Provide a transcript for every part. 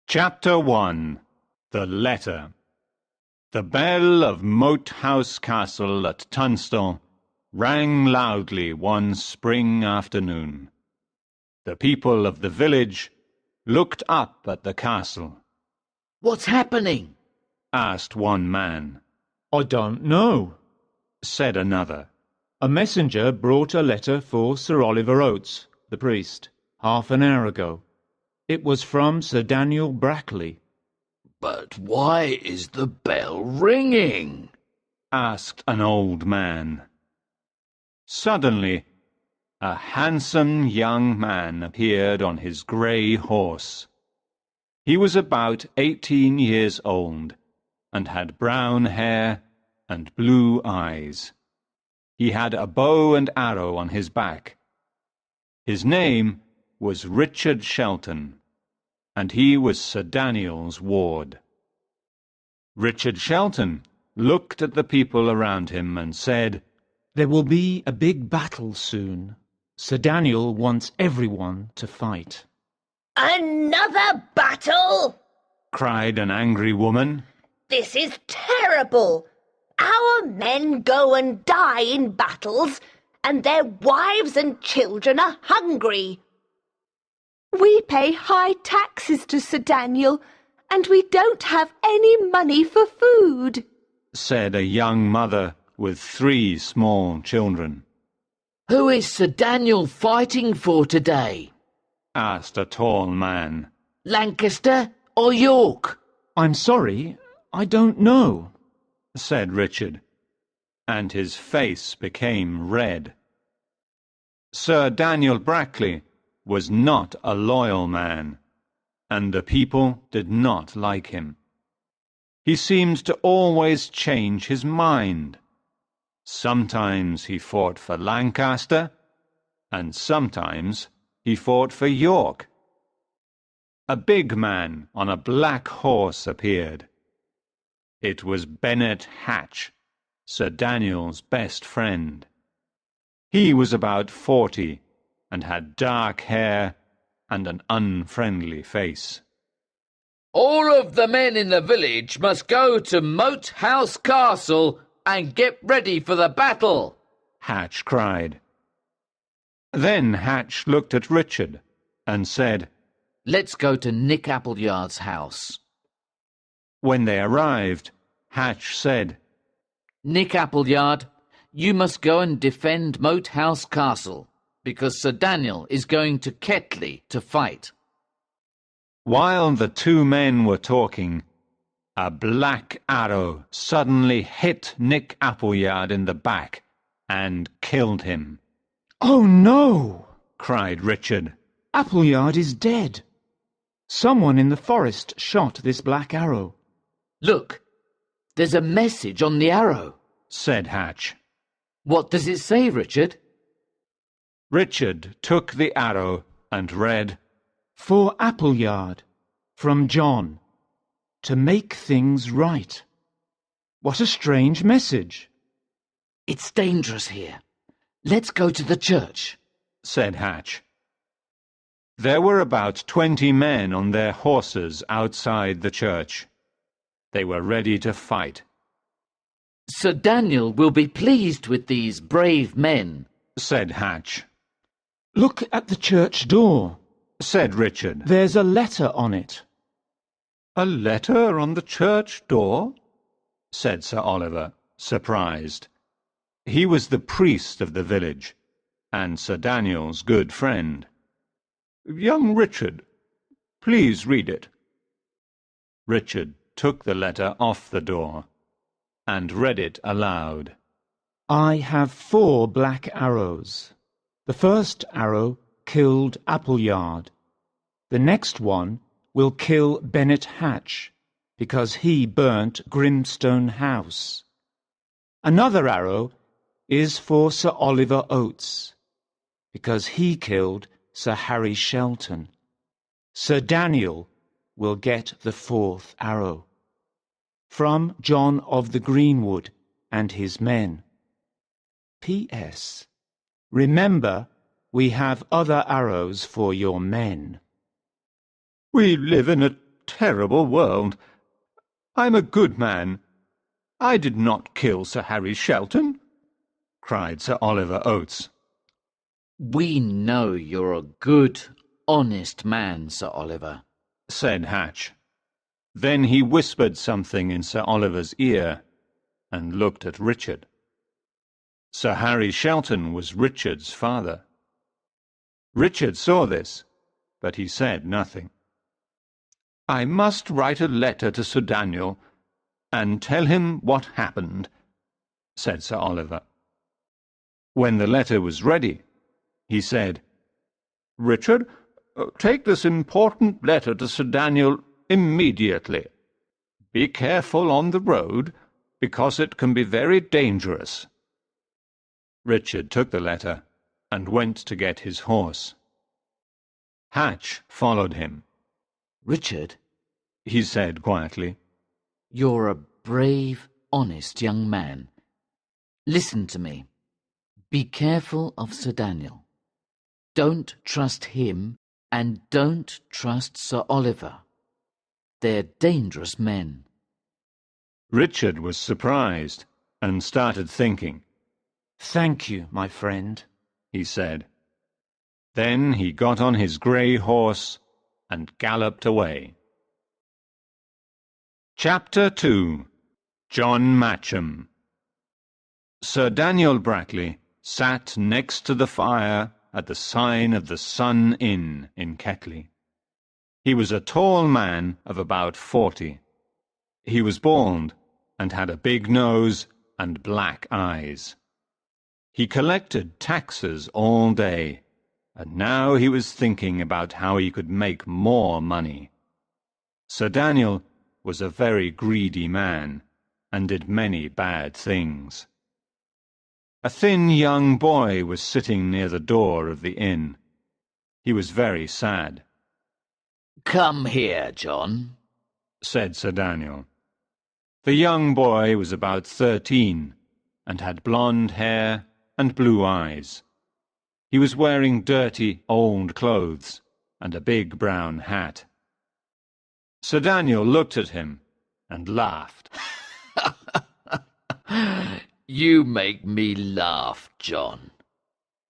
Chapter 1. The Letter. The bell of Moat House Castle at Tunstall rang loudly one spring afternoon. The people of the village looked up at the castle. "What's happening?" asked one man. "I don't know," said another. "A messenger brought a letter for Sir Oliver Oates, the priest, half an hour ago. It was from Sir Daniel Brackley." "But why is the bell ringing?" asked an old man. Suddenly, a handsome young man appeared on his grey horse. He was about 18 years old, and had brown hair and blue eyes. He had a bow and arrow on his back. His name was Richard Shelton, and he was Sir Daniel's ward. Richard Shelton looked at the people around him and said, "There will be a big battle soon. Sir Daniel wants everyone to fight." "Another battle?" cried an angry woman. "This is terrible. Our men go and die in battles, and their wives and children are hungry." "We pay high taxes to Sir Daniel, and we don't have any money for food," said a young mother with 3 small children. "Who is Sir Daniel fighting for today?" asked a tall man. "Lancaster or York?" "I'm sorry, I don't know," said Richard, and his face became red. Sir Daniel Brackley was not a loyal man, and the people did not like him. He seemed to always change his mind. Sometimes he fought for Lancaster, and sometimes he fought for York. A big man on a black horse appeared. It was Bennet Hatch, Sir Daniel's best friend. He was about 40 and had dark hair and an unfriendly face. "All of the men in the village must go to Moat House Castle and get ready for the battle," Hatch cried. Then Hatch looked at Richard and said, "Let's go to Nick Appleyard's house." When they arrived, Hatch said, "Nick Appleyard, you must go and defend Moat House Castle, because Sir Daniel is going to Ketley to fight." While the 2 men were talking, a black arrow suddenly hit Nick Appleyard in the back and killed him. "Oh no!" cried Richard. "Appleyard is dead. Someone in the forest shot this black arrow." "Look, there's a message on the arrow," said Hatch. "What does it say, Richard?" Richard took the arrow and read, "For Appleyard, from John, to make things right." What a strange message. "It's dangerous here. Let's go to the church," said Hatch. There were about 20 men on their horses outside the church. They were ready to fight. "Sir Daniel will be pleased with these brave men," said Hatch. "Look at the church door," said Richard. "There's a letter on it." "A letter on the church door?" said Sir Oliver, surprised. He was the priest of the village, and Sir Daniel's good friend. "Young Richard, please read it." Richard took the letter off the door and read it aloud. "I have 4 black arrows. The first arrow killed Appleyard. The next one will kill Bennet Hatch, because he burnt Grimstone House. Another arrow is for Sir Oliver Oates, because he killed Sir Harry Shelton. Sir Daniel will get the 4th arrow. From John of the Greenwood and his men. P.S. Remember, we have other arrows for your men." "We live in a terrible world. I'm a good man. I did not kill Sir Harry Shelton," cried Sir Oliver Oates. We know you're a good, honest man, Sir Oliver, said Hatch. Then he whispered something in Sir Oliver's ear and looked at Richard. Sir Harry Shelton was Richard's father. Richard saw this, but he said nothing. "I must write a letter to Sir Daniel and tell him what happened," said Sir Oliver. When the letter was ready, he said, "Richard, take this important letter to Sir Daniel immediately. Be careful on the road, because it can be very dangerous." Richard took the letter and went to get his horse. Hatch followed him. Richard, He said quietly, you're a brave, honest young man. Listen to me. Be careful of Sir Daniel. Don't trust him, and don't trust Sir Oliver. They're dangerous men. Richard was surprised and started thinking. "Thank you, my friend," He said. Then he got on his grey horse and galloped away. Chapter 2. John Matcham. Sir Daniel Brackley sat next to the fire at the sign of the Sun Inn in Ketley. He was a tall man of about 40. He was bald and had a big nose and black eyes. He collected taxes all day, and now he was thinking about how he could make more money. Sir Daniel was a very greedy man, and did many bad things. A thin young boy was sitting near the door of the inn. He was very sad. Come here, John, said Sir Daniel. The young boy was about 13, and had blonde hair and blue eyes. He was wearing dirty, old clothes and a big brown hat. Sir Daniel looked at him and laughed. You make me laugh, John.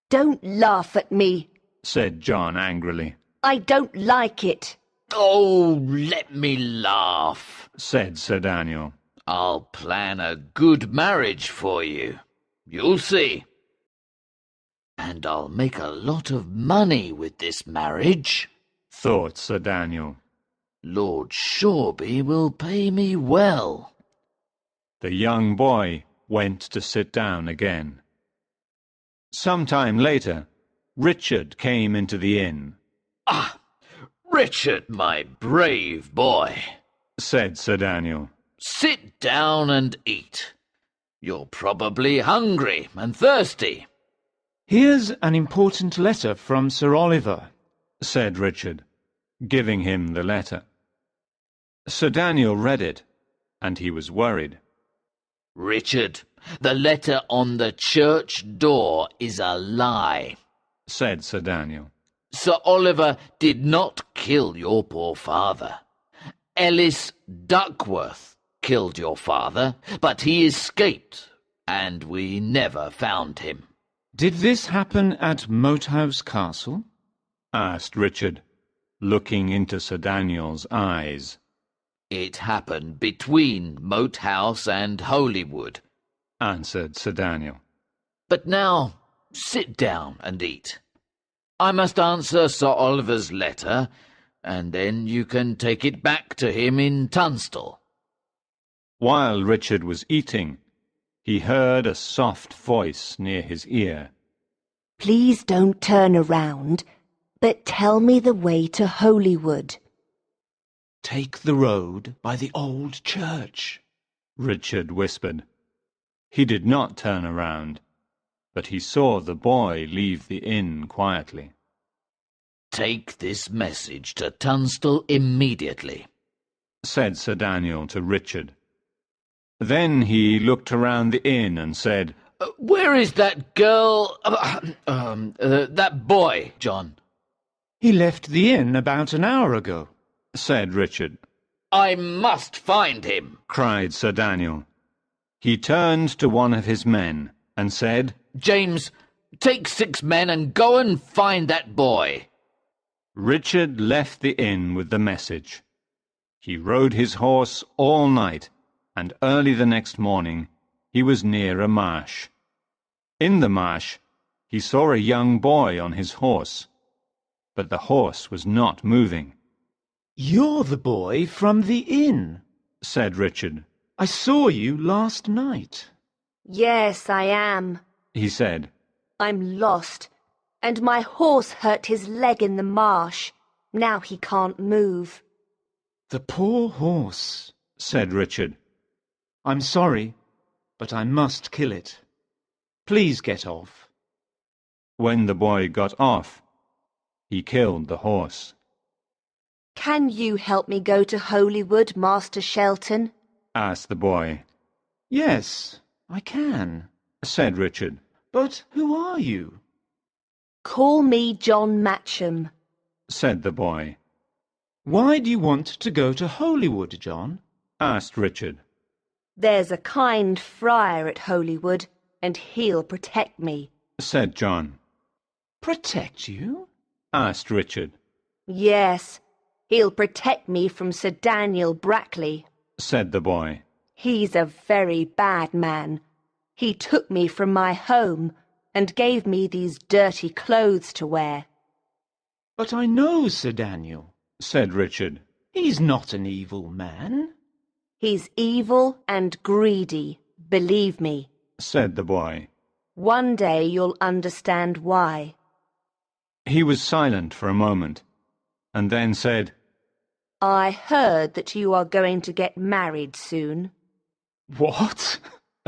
Don't laugh at me. Said John angrily. I don't like it. Oh, let me laugh, said Sir Daniel. I'll plan a good marriage for you. You'll see. And I'll make a lot of money with this marriage, thought Sir Daniel. Lord Shoreby will pay me well. The young boy went to sit down again. Some time later, Richard came into the inn. Ah, Richard, my brave boy, said Sir Daniel. Sit down and eat. You're probably hungry and thirsty. "Here's an important letter from Sir Oliver," said Richard, giving him the letter. Sir Daniel read it, and he was worried. Richard, the letter on the church door is a lie, said Sir Daniel. Sir Oliver did not kill your poor father. Ellis Duckworth killed your father, but he escaped, and we never found him. "Did this happen at Moat House Castle?" asked Richard, looking into Sir Daniel's eyes. It happened between Moat House and Holywood, answered Sir Daniel. But now, sit down and eat. I must answer Sir Oliver's letter, and then you can take it back to him in Tunstall. While Richard was eating, he heard a soft voice near his ear. Please don't turn around, but tell me the way to Holywood. "Take the road by the old church," Richard whispered. He did not turn around, but he saw the boy leave the inn quietly. Take this message to Tunstall immediately, said Sir Daniel to Richard. Then he looked around the inn and said, Where is that girl, that boy, John? "He left the inn about an hour ago," said Richard. I must find him, cried Sir Daniel. He turned to one of his men and said, James, take 6 men and go and find that boy. Richard left the inn with the message. He rode his horse all night, and early the next morning he was near a marsh. In the marsh he saw a young boy on his horse, but the horse was not moving. "You're the boy from the inn," said Richard. "I saw you last night." Yes, I am. He said, I'm lost, and my horse hurt his leg in the marsh. Now he can't move. "The poor horse," said Richard. "I'm sorry, but I must kill it. Please get off." When the boy got off, he killed the horse. Can you help me go to Holywood, Master Shelton? Asked the boy. "Yes, I can. Said Richard. But who are you?" Call me John Matcham. Said the boy. "Why do you want to go to Holywood, John?" Asked Richard. There's a kind friar at Holywood, and he'll protect me. Said John. "Protect you?" Asked Richard. Yes, he'll protect me from Sir Daniel Brackley. Said the boy. He's a very bad man. He took me from my home and gave me these dirty clothes to wear. "But I know Sir Daniel. Said Richard. He's not an evil man." He's evil and greedy, believe me. Said the boy. One day you'll understand why. He was silent for a moment, and then said, I heard that you are going to get married soon. "What?"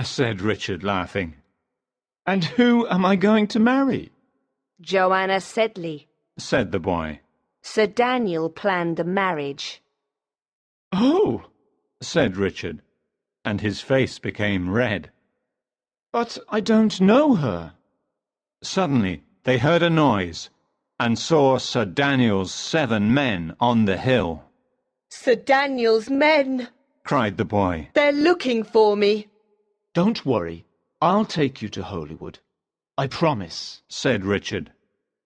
said Richard, laughing. "And who am I going to marry?" Joanna Sedley. Said the boy. Sir Daniel planned the marriage. "Oh, Said Richard, and his face became red. but I don't know her." Suddenly they heard a noise, and saw Sir Daniel's 7 men on the hill. Sir Daniel's men! Cried the boy. They're looking for me. "Don't worry, I'll take you to Holywood. I promise." Said Richard.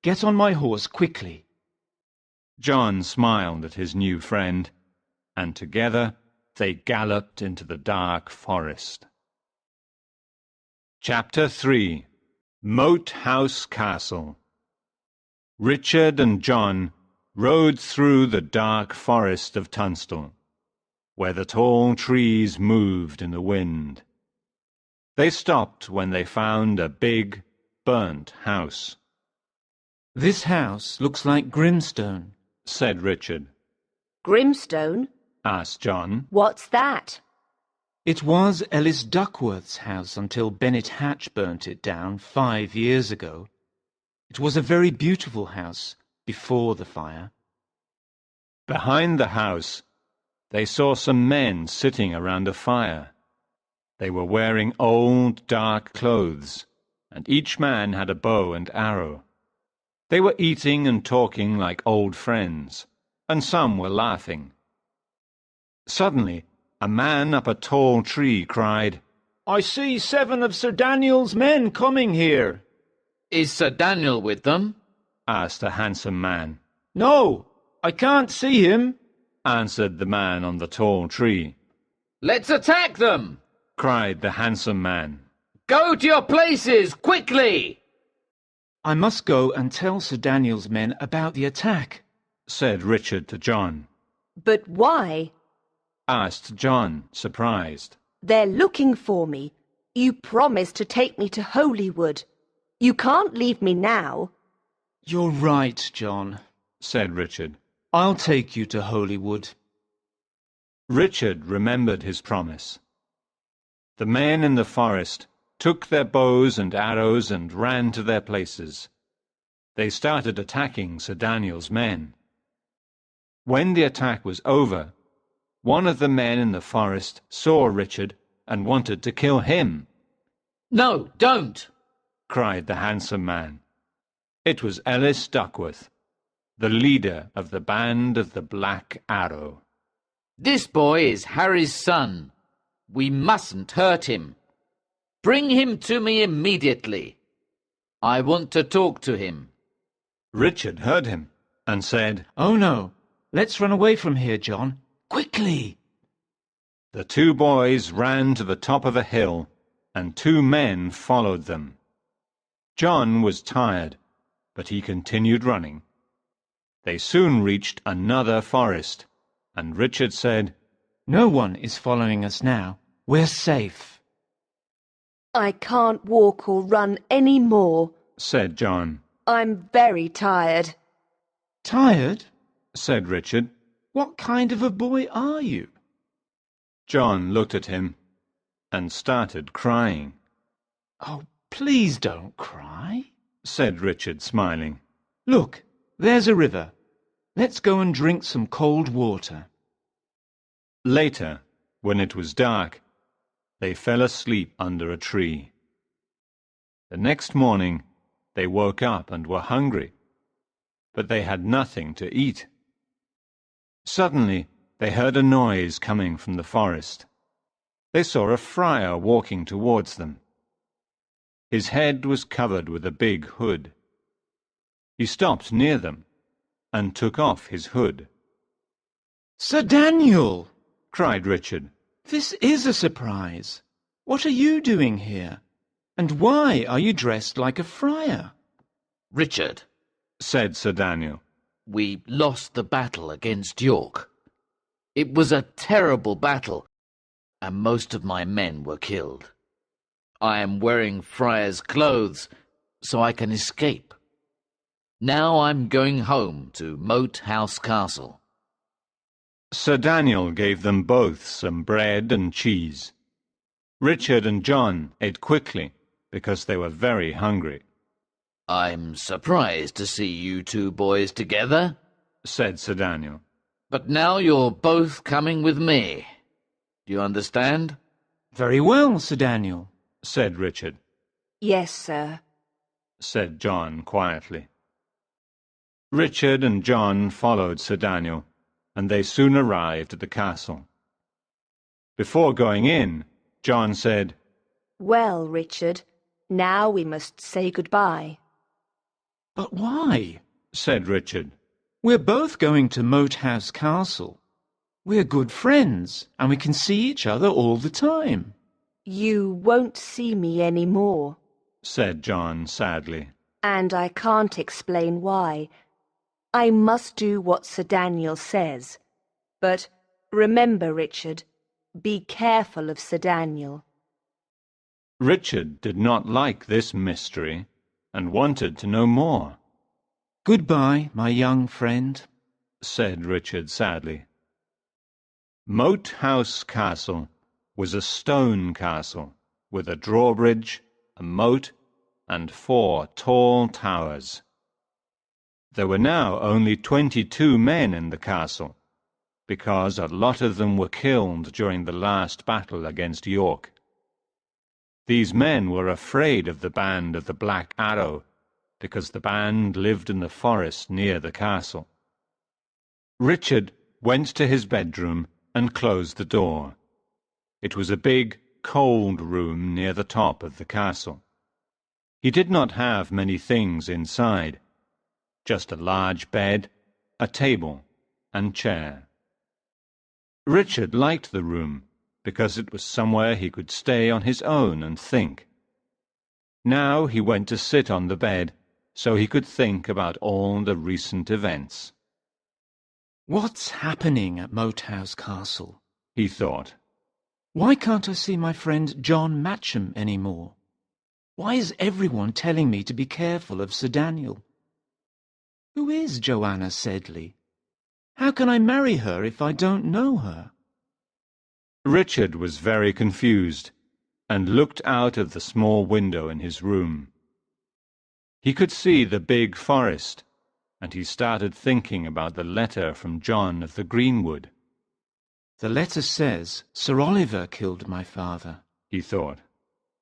"Get on my horse quickly." John smiled at his new friend, and together they galloped into the dark forest. Chapter 3. Moat House Castle. Richard and John rode through the dark forest of Tunstall, where the tall trees moved in the wind. They stopped when they found a big, burnt house. "This house looks like Grimstone." Said Richard. Grimstone? Asked John. What's that? "It was Ellis Duckworth's house until Bennet Hatch burnt it down 5 years ago. It was a very beautiful house before the fire." Behind the house, they saw some men sitting around a fire. They were wearing old, dark clothes, and each man had a bow and arrow. They were eating and talking like old friends, and some were laughing. Suddenly, a man up a tall tree cried, "I see 7 of Sir Daniel's men coming here." Is Sir Daniel with them? Asked a handsome man. "No, I can't see him." Answered the man on the tall tree. Let's attack them! Cried the handsome man. Go to your places, quickly! "I must go and tell Sir Daniel's men about the attack." Said Richard to John. But why? Asked John, surprised. They're looking for me. You promised to take me to Holywood. You can't leave me now. "You're right, John," Said Richard. "I'll take you to Holywood." Richard remembered his promise. The men in the forest took their bows and arrows and ran to their places. They started attacking Sir Daniel's men. When the attack was over, one of the men in the forest saw Richard and wanted to kill him. No, don't! Cried the handsome man. It was Ellis Duckworth, the leader of the band of the Black Arrow. This boy is Harry's son. We mustn't hurt him. Bring him to me immediately. I want to talk to him. Richard heard him and said, "Oh no, let's run away from here, John. Quickly!" The two boys ran to the top of a hill, and two men followed them. John was tired, but he continued running. They soon reached another forest, and Richard said, "No one is following us now. We're safe." I can't walk or run any more. said John. I'm very tired. "Tired?" said Richard. "What kind of a boy are you?" John looked at him and started crying. "Oh, please don't cry," said Richard, smiling. "Look, there's a river. Let's go and drink some cold water." Later, when it was dark, they fell asleep under a tree. The next morning, they woke up and were hungry, but they had nothing to eat. Suddenly, they heard a noise coming from the forest. They saw a friar walking towards them. His head was covered with a big hood. He stopped near them and took off his hood. "Sir Daniel!" cried Richard. "This is a surprise. What are you doing here? And why are you dressed like a friar?" Richard, said Sir Daniel. we lost the battle against York. It was a terrible battle, and most of my men were killed. I am wearing friar's clothes, so I can escape. Now I'm going home to Moat House Castle. Sir Daniel gave them both some bread and cheese. Richard and John ate quickly because they were very hungry. I'm surprised to see you two boys together, said Sir Daniel. but now you're both coming with me. Do you understand? "Very well, Sir Daniel," said Richard. Yes, sir. said John quietly. Richard and John followed Sir Daniel, and they soon arrived at the castle. Before going in, John said, Well, Richard, now we must say goodbye. "But why?" said Richard. "We're both going to Moat House Castle. We're good friends, and we can see each other all the time." You won't see me any more, said John sadly. and I can't explain why. I must do what Sir Daniel says. But remember, Richard, be careful of Sir Daniel. Richard did not like this mystery and wanted to know more. "Goodbye, my young friend," said Richard sadly. Moat House Castle was a stone castle with a drawbridge, a moat, and 4 tall towers. There were now only 22 men in the castle, because a lot of them were killed during the last battle against York. These men were afraid of the band of the Black Arrow, because the band lived in the forest near the castle. Richard went to his bedroom and closed the door. It was a big, cold room near the top of the castle. He did not have many things inside, just a large bed, a table, and chair. Richard liked the room because it was somewhere he could stay on his own and think. Now he went to sit on the bed so he could think about all the recent events. "What's happening at Moat House Castle?" he thought. "Why can't I see my friend John Matcham any more? Why is everyone telling me to be careful of Sir Daniel? Who is Joanna Sedley? How can I marry her if I don't know her?" Richard was very confused and looked out of the small window in his room. He could see the big forest, and he started thinking about the letter from John of the Greenwood. "The letter says Sir Oliver killed my father," he thought.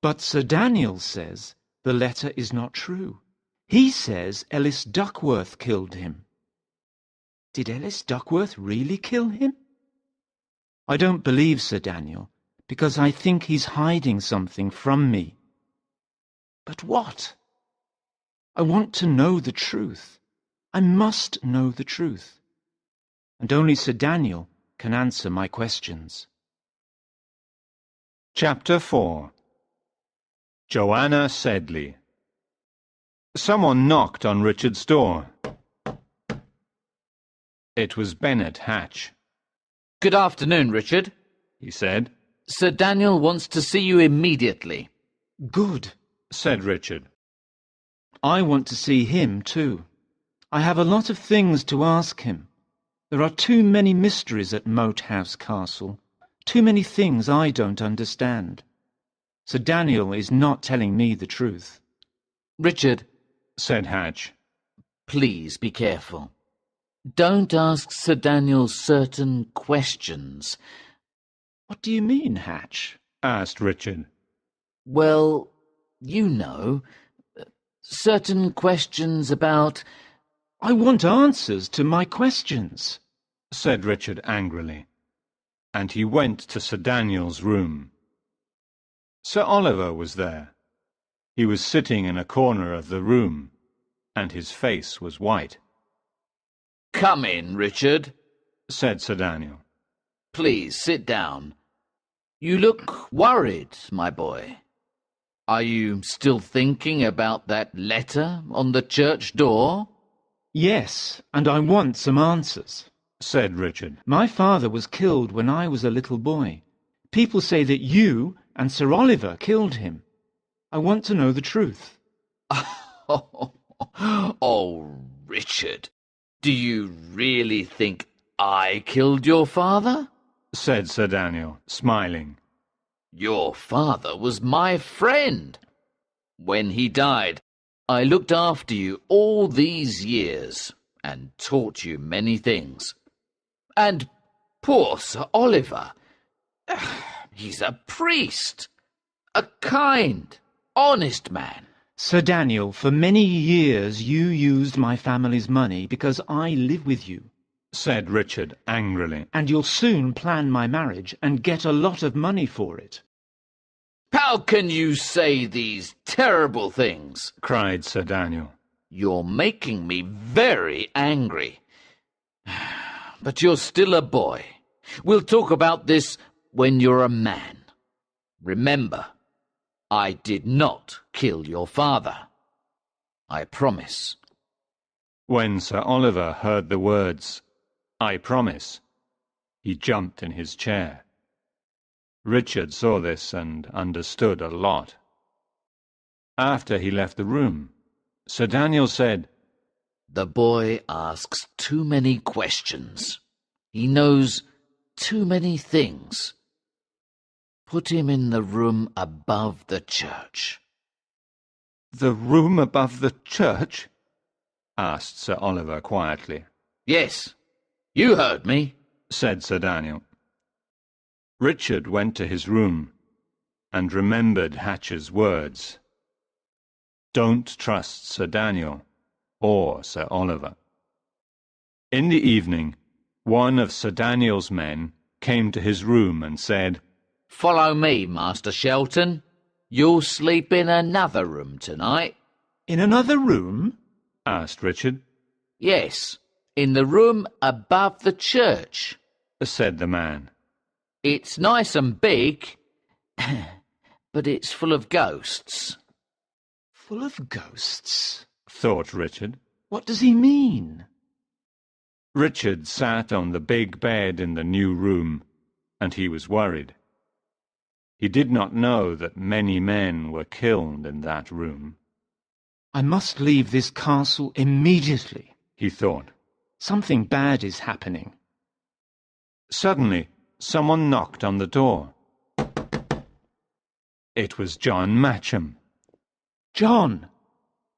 "but Sir Daniel says the letter is not true. He says Ellis Duckworth killed him. Did Ellis Duckworth really kill him? I don't believe Sir Daniel, because I think he's hiding something from me. But what? I want to know the truth. I must know the truth. And only Sir Daniel can answer my questions. Chapter 4. Joanna Sedley. Someone knocked on Richard's door. It was Bennet Hatch. Good afternoon, Richard. He said. Sir Daniel wants to see you immediately. Good, said Richard. I want to see him too. I have a lot of things to ask him. There are too many mysteries at Moat House Castle. Too many things I don't understand. Sir Daniel is not telling me the truth. Richard, said Hatch, please be careful. Don't ask Sir Daniel certain questions. What do you mean, Hatch? asked Richard. Well, you know, certain questions about... I want answers to my questions, said Richard angrily, and he went to Sir Daniel's room. Sir Oliver was there. He was sitting in a corner of the room, and his face was white. Come in, Richard, said Sir Daniel. Please sit down. You look worried, my boy. Are you still thinking about that letter on the church door? Yes, and I want some answers, said Richard. My father was killed when I was a little boy. People say that you and Sir Oliver killed him. I want to know the truth. Oh, Richard, do you really think I killed your father? said Sir Daniel, smiling. Your father was my friend. When he died, I looked after you all these years and taught you many things. And poor Sir Oliver, he's a priest, a kind, honest man. Sir Daniel, for many years you used my family's money because I live with you, said Richard angrily. And you'll soon plan my marriage and get a lot of money for it. How can you say these terrible things? cried Sir Daniel. You're making me very angry. But you're still a boy. We'll talk about this when you're a man. Remember, I did not kill your father. I promise. When Sir Oliver heard the words, "I promise," he jumped in his chair. Richard saw this and understood a lot. After he left the room, Sir Daniel said, The boy asks too many questions. He knows too many things. Put him in the room above the church. "The room above the church?" asked Sir Oliver quietly. Yes, you heard me, said Sir Daniel. Richard went to his room and remembered Hatch's words. Don't trust Sir Daniel or Sir Oliver. In the evening, one of Sir Daniel's men came to his room and said, Follow me, Master Shelton. You'll sleep in another room tonight. In another room? asked Richard. Yes, in the room above the church, said the man. It's nice and big, but it's full of ghosts. Full of ghosts? Thought Richard. What does he mean? Richard sat on the big bed in the new room, and he was worried. He did not know that many men were killed in that room. I must leave this castle immediately, he thought. Something bad is happening. Suddenly, someone knocked on the door. It was John Matcham. John,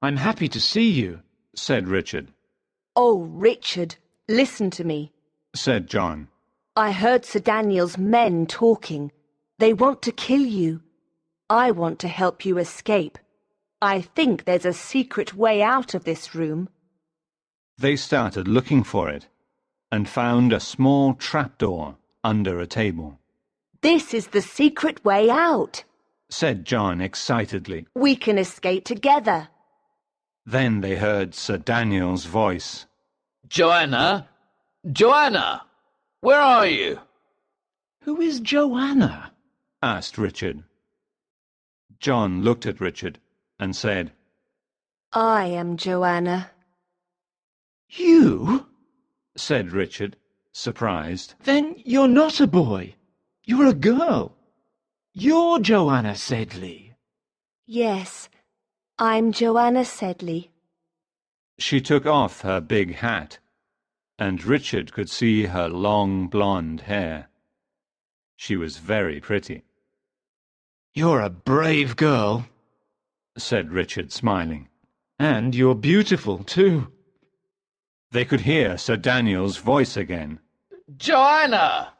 I'm happy to see you, said Richard. Oh, Richard, listen to me, said John. I heard Sir Daniel's men talking. They want to kill you. I want to help you escape. I think there's a secret way out of this room. They started looking for it and found a small trapdoor under a table. This is the secret way out. Said John excitedly. We can escape together. Then they heard Sir Daniel's voice. Joanna! Joanna! Where are you? Who is Joanna? Asked Richard. John looked at Richard and said, I am Joanna. You? Said Richard, surprised. Then you're not a boy. You're a girl. You're Joanna Sedley. Yes, I'm Joanna Sedley. She took off her big hat, and Richard could see her long blonde hair. She was very pretty. You're a brave girl, said Richard, smiling. and you're beautiful too. They could hear Sir Daniel's voice again. Joanna!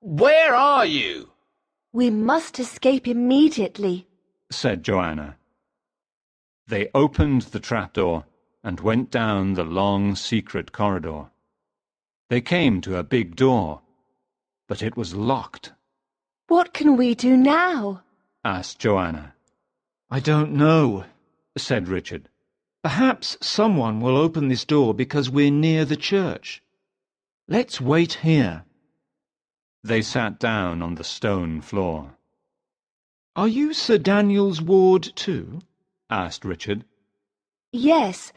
Where are you? We must escape immediately. Said Joanna. They opened the trapdoor and went down the long secret corridor. They came to a big door, but it was locked. What can we do now? Asked Joanna. I don't know. Said Richard. Perhaps someone will open this door because we're near the church. Let's wait here. They sat down on the stone floor. Are you Sir Daniel's ward too? Asked Richard. Yes,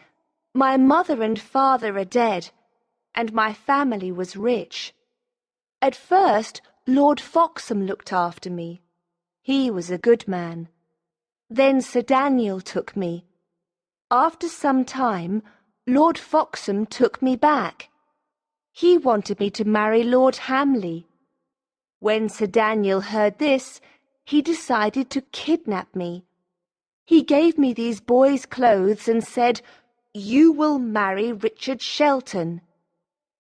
my mother and father are dead, and my family was rich. At first, Lord Foxham looked after me. He was a good man. Then Sir Daniel took me. After some time, Lord Foxham took me back. He wanted me to marry Lord Hamley. When Sir Daniel heard this, he decided to kidnap me. He gave me these boys' clothes and said, "You will marry Richard Shelton."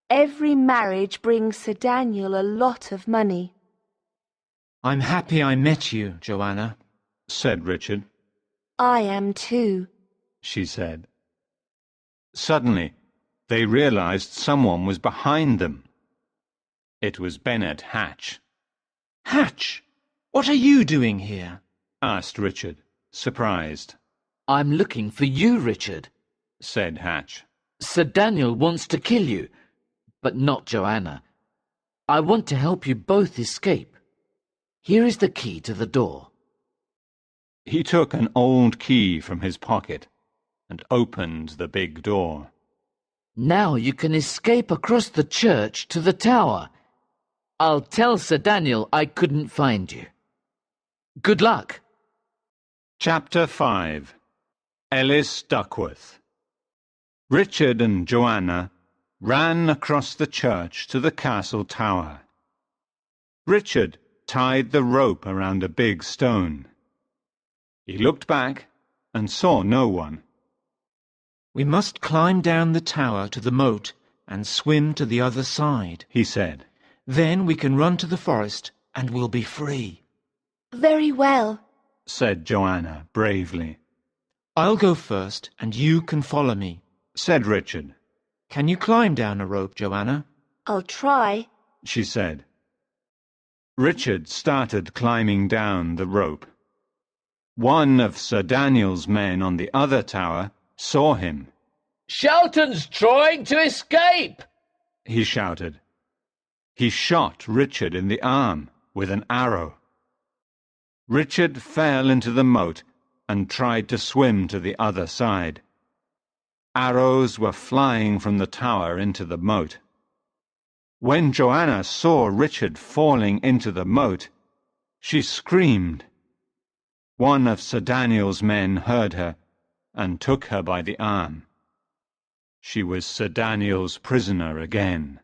Every marriage brings Sir Daniel a lot of money. I'm happy I met you, Joanna. Said Richard. I am too. She said. Suddenly, they realized someone was behind them. It was Bennet Hatch. Hatch, what are you doing here? Asked Richard, surprised. I'm looking for you, Richard. Said Hatch. Sir Daniel wants to kill you, but not Joanna. I want to help you both escape. Here is the key to the door. He took an old key from his pocket and opened the big door. Now you can escape across the church to the tower. I'll tell Sir Daniel I couldn't find you. Good luck. Chapter 5. Ellis Duckworth. Richard and Joanna ran across the church to the castle tower. Richard tied the rope around a big stone. He looked back and saw no one. We must climb down the tower to the moat and swim to the other side, he said. Then we can run to the forest and we'll be free. Very well. Said Joanna bravely. I'll go first and you can follow me. Said Richard. Can you climb down a rope, Joanna? I'll try. She said. Richard started climbing down the rope. One of Sir Daniel's men on the other tower saw him. Shelton's trying to escape! He shouted. He shot Richard in the arm with an arrow. Richard fell into the moat and tried to swim to the other side. Arrows were flying from the tower into the moat. When Joanna saw Richard falling into the moat, she screamed. One of Sir Daniel's men heard her and took her by the arm. She was Sir Daniel's prisoner again.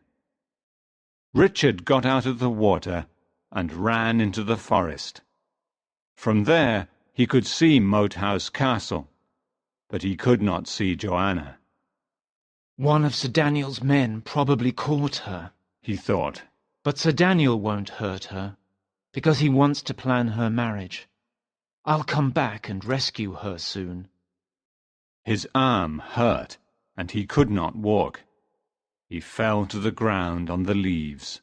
Richard got out of the water and ran into the forest. From there he could see Moat House Castle, but he could not see Joanna. One of Sir Daniel's men probably caught her, he thought. but Sir Daniel won't hurt her, because he wants to plan her marriage. I'll come back and rescue her soon. His arm hurt, and he could not walk. He fell to the ground on the leaves.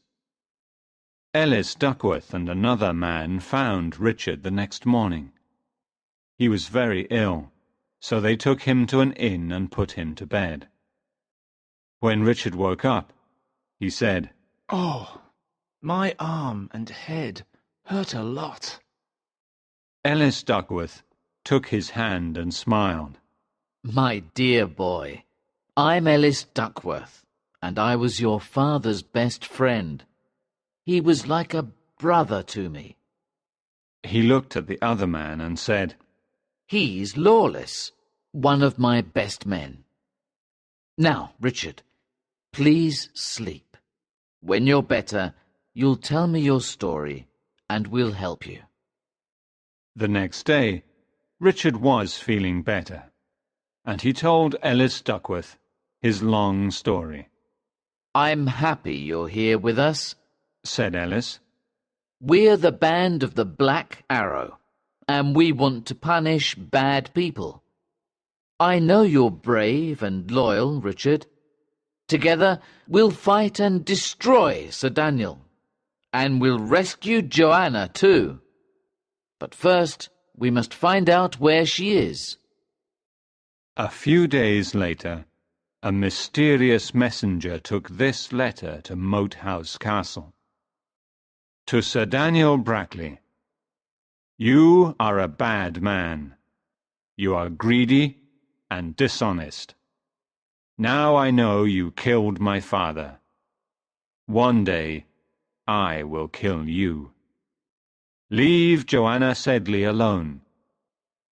Ellis Duckworth and another man found Richard the next morning. He was very ill, so they took him to an inn and put him to bed. When Richard woke up, he said, "Oh, my arm and head hurt a lot." Ellis Duckworth took his hand and smiled. My dear boy, I'm Ellis Duckworth, and I was your father's best friend. He was like a brother to me. He looked at the other man and said, He's Lawless, one of my best men. Now, Richard, please sleep. When you're better, you'll tell me your story, and we'll help you. The next day, Richard was feeling better, and he told Ellis Duckworth his long story. I'm happy you're here with us, said Ellis. We're the band of the Black Arrow, and we want to punish bad people. I know you're brave and loyal, Richard. Together, we'll fight and destroy Sir Daniel, and we'll rescue Joanna too. But first, we must find out where she is. A few days later, a mysterious messenger took this letter to Moat House Castle. To Sir Daniel Brackley, You are a bad man. You are greedy and dishonest. Now I know you killed my father. One day I will kill you. Leave Joanna Sedley alone.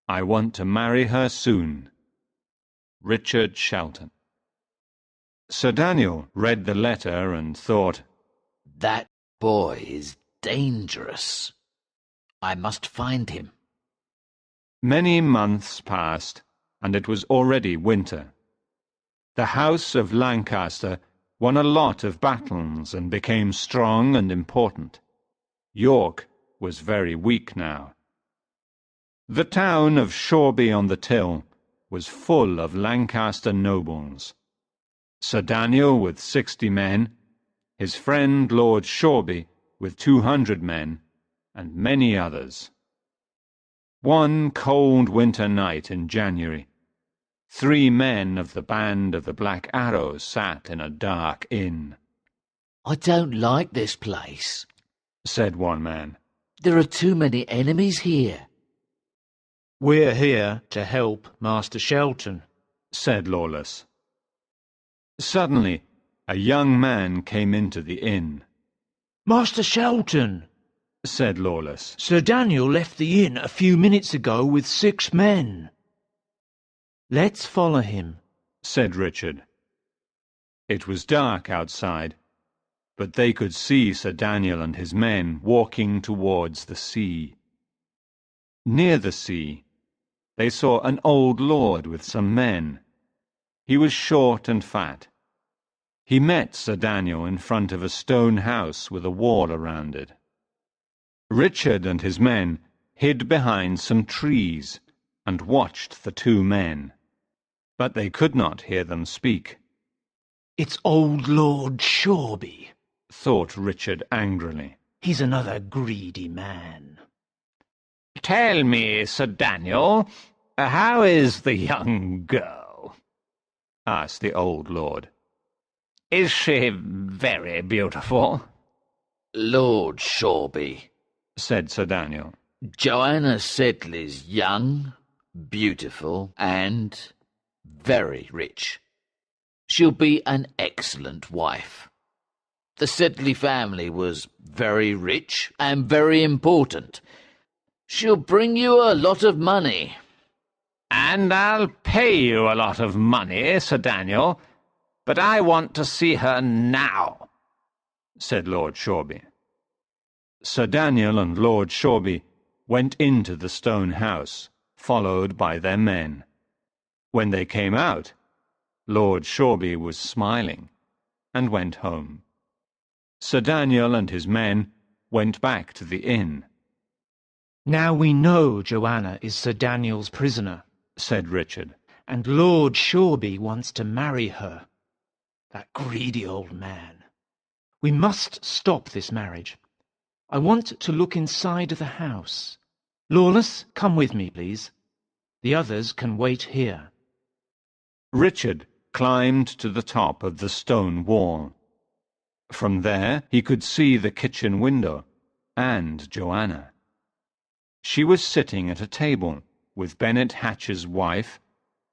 I want to marry her soon. Richard Shelton. Sir Daniel read the letter and thought, That boy is dangerous. I must find him. Many months passed, and it was already winter. The House of Lancaster won a lot of battles and became strong and important. York was very weak now. The town of Shoreby-on-the-Till was full of Lancaster nobles. Sir Daniel with 60 men, his friend Lord Shoreby with 200 men, and many others. One cold winter night in January, 3 men of the band of the Black Arrow sat in a dark inn. I don't like this place, said one man. There are too many enemies here. "We're here to help Master Shelton," said Lawless. Suddenly, a young man came into the inn. "Master Shelton," said Lawless. "Sir Daniel left the inn a few minutes ago with 6 men." "Let's follow him," said Richard. It was dark outside, but they could see Sir Daniel and his men walking towards the sea. Near the sea, they saw an old lord with some men. He was short and fat. He met Sir Daniel in front of a stone house with a wall around it. Richard and his men hid behind some trees and watched the 2 men, but they could not hear them speak. "It's old Lord Shoreby," thought Richard angrily. "He's another greedy man." "Tell me, Sir Daniel, how is the young girl?" asked the old lord. "Is she very beautiful?" Lord Shoreby, said Sir Daniel. Joanna Sedley's young, beautiful, and very rich. She'll be an excellent wife. The Sedley family was very rich and very important. She'll bring you a lot of money. "And I'll pay you a lot of money, Sir Daniel, but I want to see her now," said Lord Shoreby. Sir Daniel and Lord Shoreby went into the stone house, followed by their men. When they came out, Lord Shoreby was smiling, and went home. Sir Daniel and his men went back to the inn. "Now we know Joanna is Sir Daniel's prisoner," said Richard. "and Lord Shoreby wants to marry her. That greedy old man. We must stop this marriage. I want to look inside the house. Lawless, come with me, please. The others can wait here. Richard climbed to the top of the stone wall. From there he could see the kitchen window and Joanna. She was sitting at a table with Bennet Hatch's wife,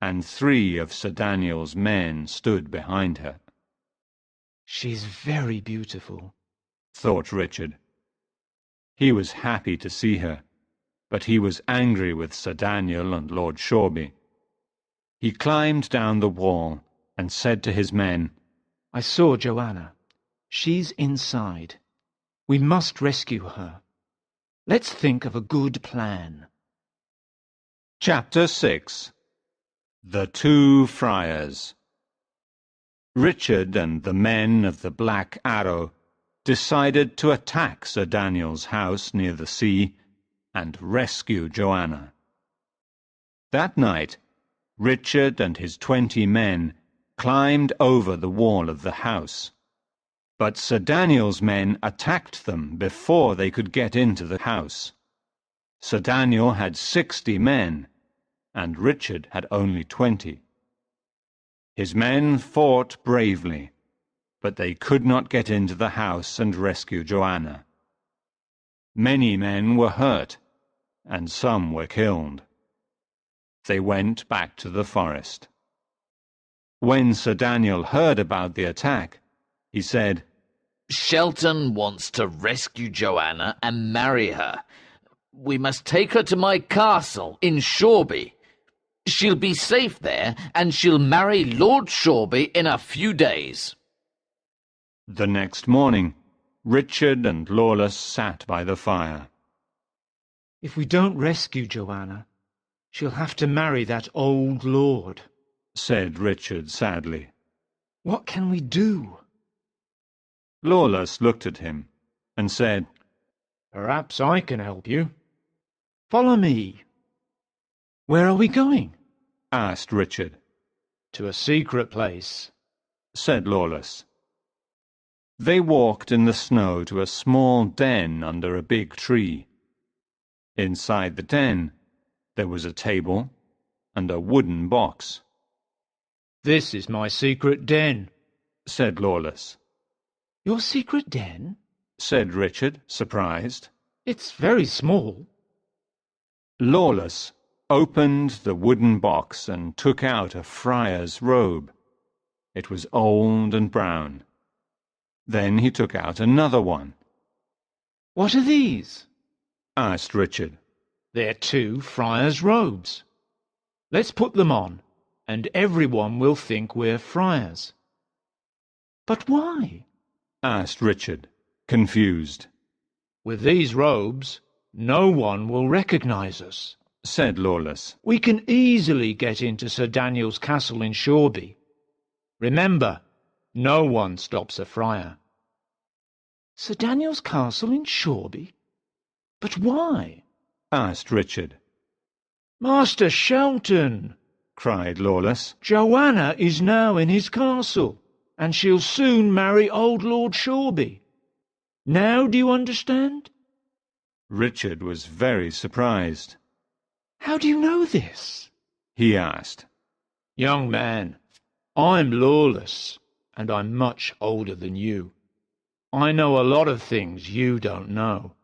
and 3 of Sir Daniel's men stood behind her. She's very beautiful, thought Richard. He was happy to see her, but he was angry with Sir Daniel and Lord Shoreby. He climbed down the wall and said to his men, I saw Joanna. She's inside. We must rescue her. Let's think of a good plan. Chapter 6. The 2 Friars. Richard and the men of the Black Arrow decided to attack Sir Daniel's house near the sea and rescue Joanna. That night, Richard and his 20 men climbed over the wall of the house. But Sir Daniel's men attacked them before they could get into the house. Sir Daniel had 60 men, and Richard had only 20. His men fought bravely, but they could not get into the house and rescue Joanna. Many men were hurt, and some were killed. They went back to the forest. When Sir Daniel heard about the attack, he said, Shelton wants to rescue Joanna and marry her. We must take her to my castle in Shoreby. She'll be safe there, and she'll marry Lord Shoreby in a few days. The next morning, Richard and Lawless sat by the fire. If we don't rescue Joanna, she'll have to marry that old lord, said Richard sadly. What can we do? Lawless looked at him and said, Perhaps I can help you. Follow me. Where are we going? asked Richard. To a secret place, said Lawless. They walked in the snow to a small den under a big tree. Inside the den, there was a table and a wooden box. This is my secret den, said Lawless. Your secret den? said Richard, surprised. It's very small. Lawless opened the wooden box and took out a friar's robe. It was old and brown. Then he took out another one. What are these? asked Richard. They're 2 friars' robes. Let's put them on, and everyone will think we're friars. But why? asked Richard, confused. With these robes, no one will recognize us, said Lawless. We can easily get into Sir Daniel's castle in Shoreby. Remember, no one stops a friar. Sir Daniel's castle in Shoreby? But why? asked Richard. Master Shelton, cried Lawless. Joanna is now in his castle, and she'll soon marry old Lord Shoreby. Now do you understand? Richard was very surprised. How do you know this? he asked. Young man, I'm Lawless, and I'm much older than you. I know a lot of things you don't know.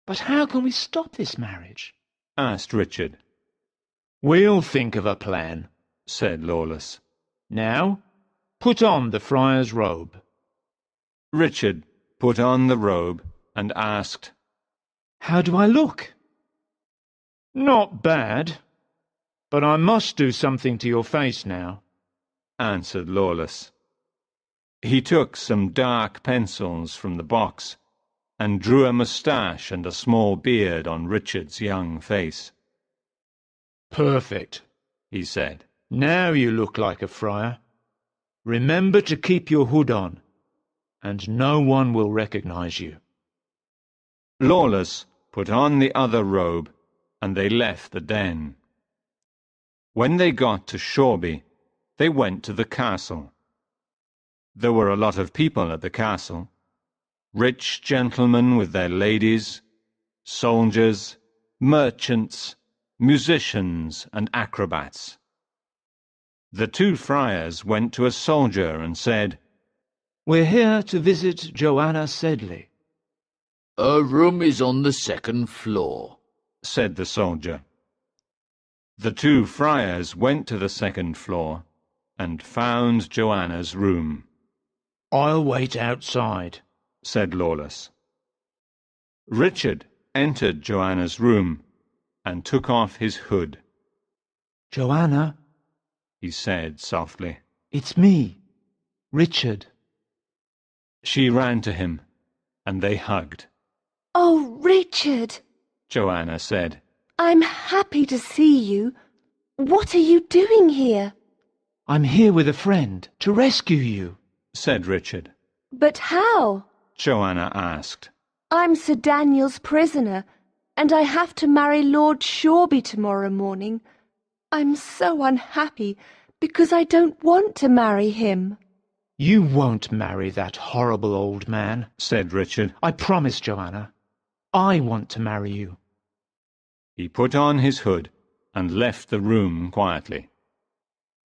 But how can we stop this marriage? asked Richard. We'll think of a plan, said Lawless. Now, put on the friar's robe. Richard put on the robe and asked, How do I look? Not bad, but I must do something to your face now, answered Lawless. He took some dark pencils from the box and drew a moustache and a small beard on Richard's young face. Perfect, he said. Now you look like a friar. Remember to keep your hood on, and no one will recognize you. Lawless put on the other robe, and they left the den. When they got to Shoreby, they went to the castle. There were a lot of people at the castle. rich gentlemen with their ladies, soldiers, merchants, musicians, and acrobats. The two friars went to a soldier and said, "We're here to visit Joanna Sedley." "Her room is on the second floor," said the soldier. The two friars went to the second floor and found Joanna's room. "I'll wait outside," said Lawless. Richard entered Joanna's room and took off his hood. "Joanna," he said softly. "it's me, Richard." She ran to him, and they hugged. Oh, Richard, Joanna said. I'm happy to see you. What are you doing here? "I'm here with a friend to rescue you," said Richard. But how? Joanna asked. I'm Sir Daniel's prisoner, and I have to marry Lord Shoreby tomorrow morning. I'm so unhappy because I don't want to marry him. "You won't marry that horrible old man," said Richard. "I promise, Joanna. I want to marry you." He put on his hood and left the room quietly.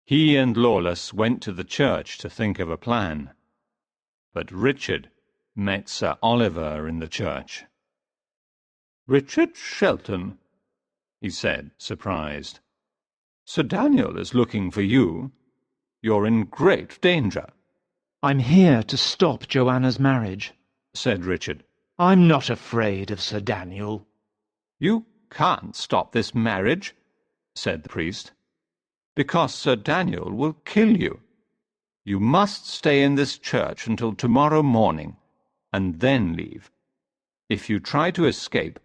He and Lawless went to the church to think of a plan. But Richard met Sir Oliver in the church. "Richard Shelton," he said, surprised. "Sir Daniel is looking for you. You're in great danger." "I'm here to stop Joanna's marriage," said Richard. "I'm not afraid of Sir Daniel." "You can't stop this marriage," said the priest, "because Sir Daniel will kill you. You must stay in this church until tomorrow morning, and then leave. If you try to escape,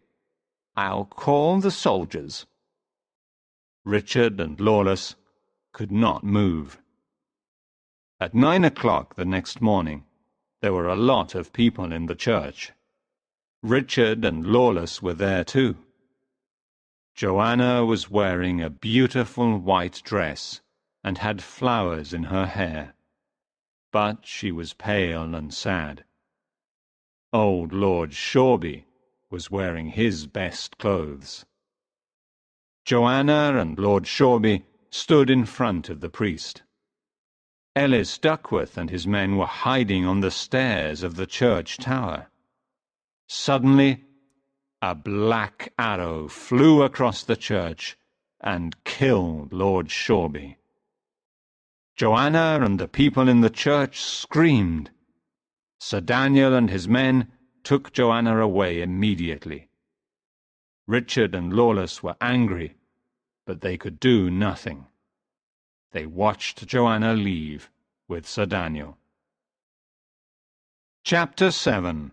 I'll call the soldiers." Richard and Lawless could not move. At 9 o'clock the next morning, there were a lot of people in the church. Richard and Lawless were there too. Joanna was wearing a beautiful white dress and had flowers in her hair, but she was pale and sad. Old Lord Shoreby was wearing his best clothes. Joanna and Lord Shoreby stood in front of the priest. Ellis Duckworth and his men were hiding on the stairs of the church tower. Suddenly, a black arrow flew across the church and killed Lord Shoreby. Joanna and the people in the church screamed. Sir Daniel and his men took Joanna away immediately. Richard and Lawless were angry, but they could do nothing. They watched Joanna leave with Sir Daniel. Chapter 7.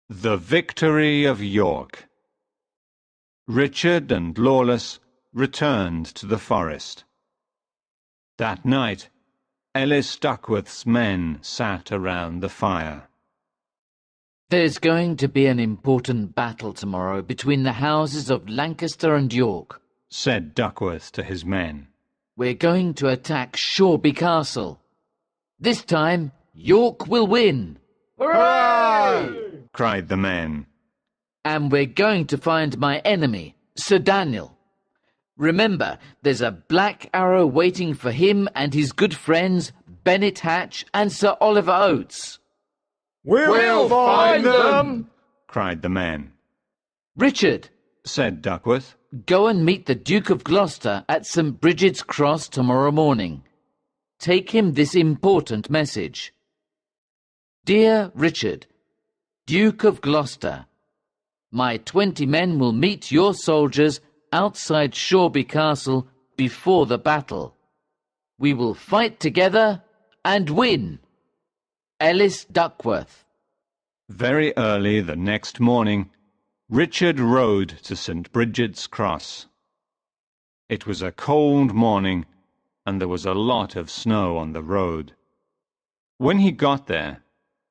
The Victory of York. Richard and Lawless returned to the forest. That night, Ellis Duckworth's men sat around the fire. "There's going to be an important battle tomorrow between the houses of Lancaster and York," said Duckworth to his men. "We're going to attack Shoreby Castle. This time, York will win." "Hooray!" cried the men. "And we're going to find my enemy, Sir Daniel. Remember, there's a black arrow waiting for him and his good friends, Bennet Hatch and Sir Oliver Oates." "We'll find them!" cried the men. "Richard," said Duckworth, "go and meet the Duke of Gloucester at St. Bridget's Cross tomorrow morning. Take him this important message. Dear Richard, Duke of Gloucester, my 20 men will meet your soldiers outside Shoreby Castle before the battle. We will fight together and win. Ellis Duckworth." Very early the next morning, Richard rode to St. Bridget's Cross. It was a cold morning, and there was a lot of snow on the road. When he got there,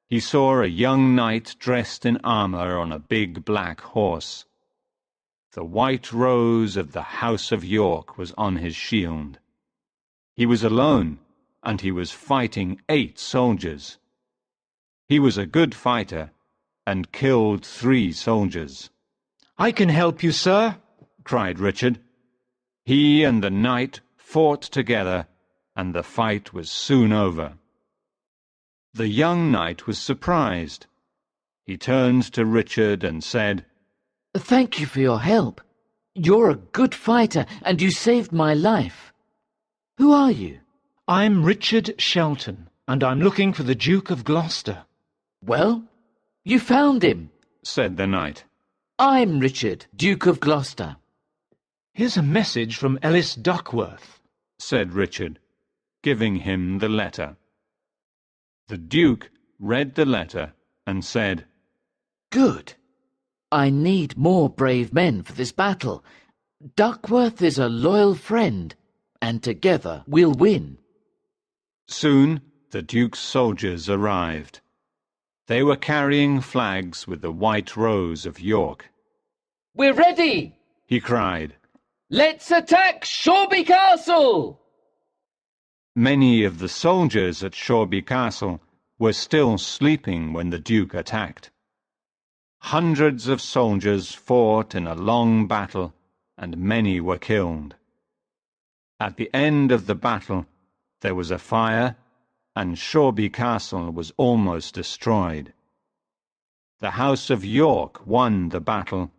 he saw a young knight dressed in armour on a big black horse. The white rose of the House of York was on his shield. He was alone, and he was fighting 8 soldiers. He was a good fighter and killed 3 soldiers. "I can help you, sir," cried Richard. He and the knight fought together, and the fight was soon over. The young knight was surprised. He turned to Richard and said, Thank you for your help. You're a good fighter, and you saved my life. Who are you? "I'm Richard Shelton, and I'm looking for the Duke of Gloucester." Well, you found him. said the knight. I'm Richard, Duke of Gloucester. "Here's a message from Ellis Duckworth," said Richard, giving him the letter. The Duke read the letter and said, Good. I need more brave men for this battle. Duckworth is a loyal friend, and together we'll win. Soon the Duke's soldiers arrived. They were carrying flags with the white rose of York. We're ready! He cried. Let's attack Shoreby Castle! Many of the soldiers at Shoreby Castle were still sleeping when the Duke attacked. Hundreds of soldiers fought in a long battle, and many were killed. At the end of the battle, there was a fire, and Shoreby Castle was almost destroyed. The House of York won the battle,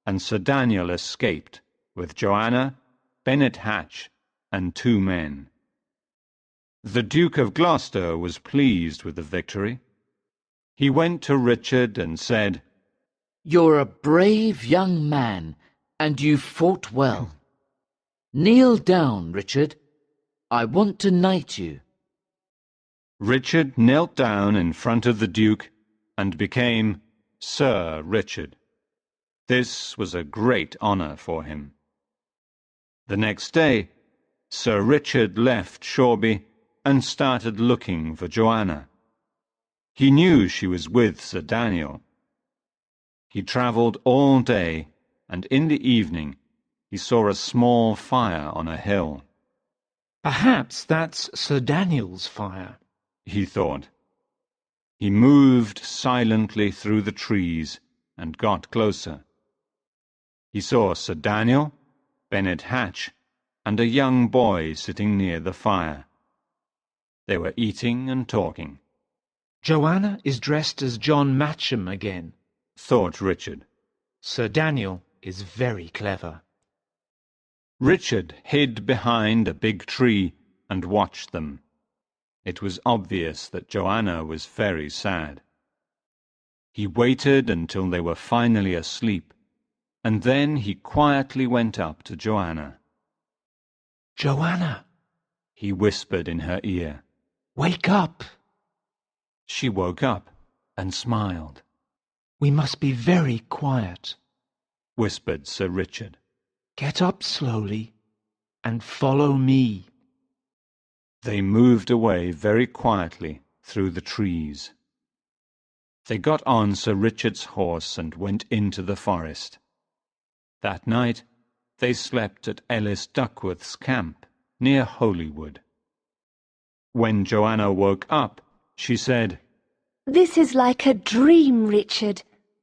and Sir Daniel escaped with Joanna, Bennet Hatch, and 2 men. The Duke of Gloucester was pleased with the victory. He went to Richard and said, You're a brave young man, and you fought well. Kneel down, Richard. I want to knight you. Richard knelt down in front of the Duke and became Sir Richard. This was a great honour for him. The next day, Sir Richard left Shoreby and started looking for Joanna. He knew she was with Sir Daniel. He travelled all day, and in the evening he saw a small fire on a hill. "Perhaps that's Sir Daniel's fire," he thought. He moved silently through the trees and got closer. He saw Sir Daniel, Bennet Hatch, and a young boy sitting near the fire. They were eating and talking. "Joanna is dressed as John Matcham again," thought Richard. "Sir Daniel is very clever." Richard hid behind a big tree and watched them. It was obvious that Joanna was very sad. He waited until they were finally asleep, and then he quietly went up to Joanna. "Joanna," he whispered in her ear. "Wake up. She woke up and smiled. We must be very quiet. Whispered Sir Richard. Get up slowly and follow me." They moved away very quietly through the trees. They got on Sir Richard's horse and went into the forest. That night they slept at Ellis Duckworth's camp near Holywood. When Joanna woke up, she said, This is like a dream, Richard.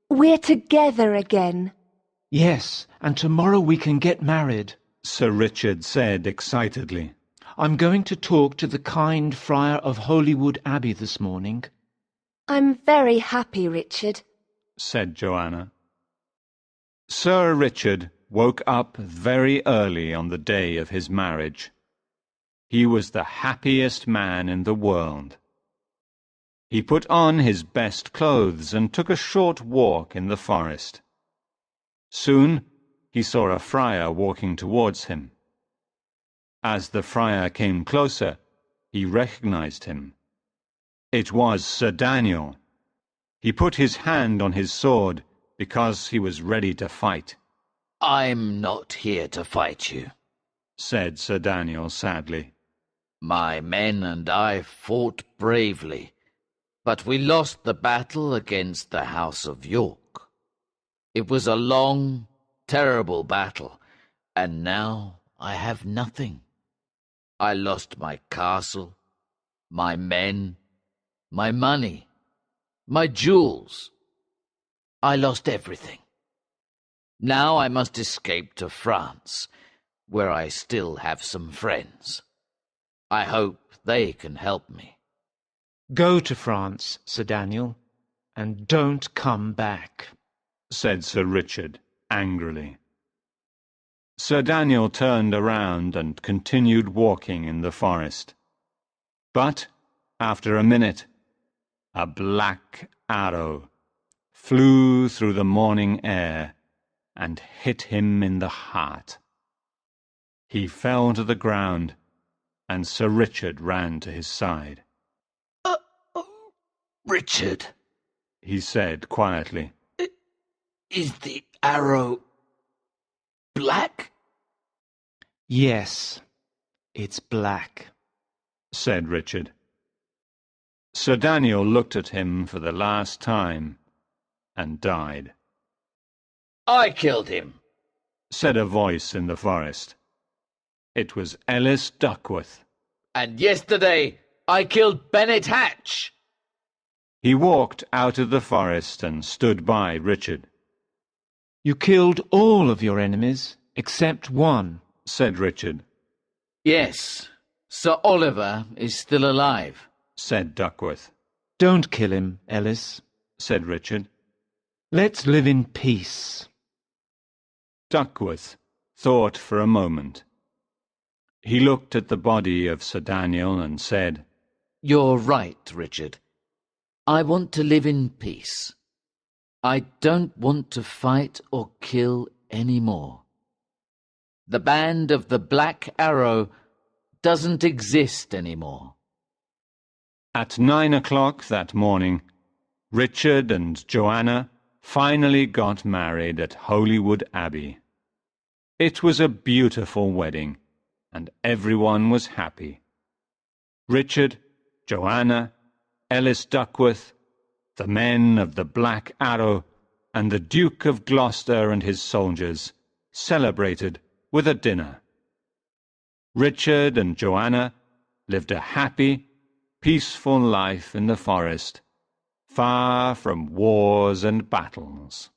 We're together again. "Yes, and tomorrow we can get married." Sir Richard said excitedly. "I'm going to talk to the kind Friar of Holywood Abbey this morning." I'm very happy, Richard. Said Joanna. Sir Richard woke up very early on the day of his marriage. He was the happiest man in the world. He put on his best clothes and took a short walk in the forest. Soon he saw a friar walking towards him. As the friar came closer, he recognized him. It was Sir Daniel. He put his hand on his sword because he was ready to fight. I'm not here to fight you, said Sir Daniel sadly. My men and I fought bravely, but we lost the battle against the House of York. It was a long, terrible battle, and now I have nothing. I lost my castle, my men, my money. my jewels. I lost everything. Now I must escape to France, where I still have some friends. I hope they can help me. Go to France, Sir Daniel, and don't come back, said Sir Richard angrily. Sir Daniel turned around and continued walking in the forest. But, after a minute, a black arrow flew through the morning air and hit him in the heart. He fell to the ground, and Sir Richard ran to his side. Richard, he said quietly. Is the arrow black? Yes, it's black, said Richard. Sir Daniel looked at him for the last time and died. I killed him, said a voice in the forest. It was Ellis Duckworth. And yesterday I killed Bennet Hatch. He walked out of the forest and stood by Richard. You killed all of your enemies except one, said Richard. Yes, Sir Oliver is still alive, said Duckworth. Don't kill him, Ellis, said Richard. Let's live in peace. Duckworth thought for a moment. He looked at the body of Sir Daniel and said, You're right, Richard. I want to live in peace. I don't want to fight or kill any more. The band of the Black Arrow doesn't exist anymore. At 9 o'clock that morning, Richard and Joanna finally got married at Holywood Abbey. It was a beautiful wedding, and everyone was happy. Richard, Joanna, Ellis Duckworth, the men of the Black Arrow, and the Duke of Gloucester and his soldiers celebrated with a dinner. Richard and Joanna lived a happy, peaceful life in the forest, far from wars and battles.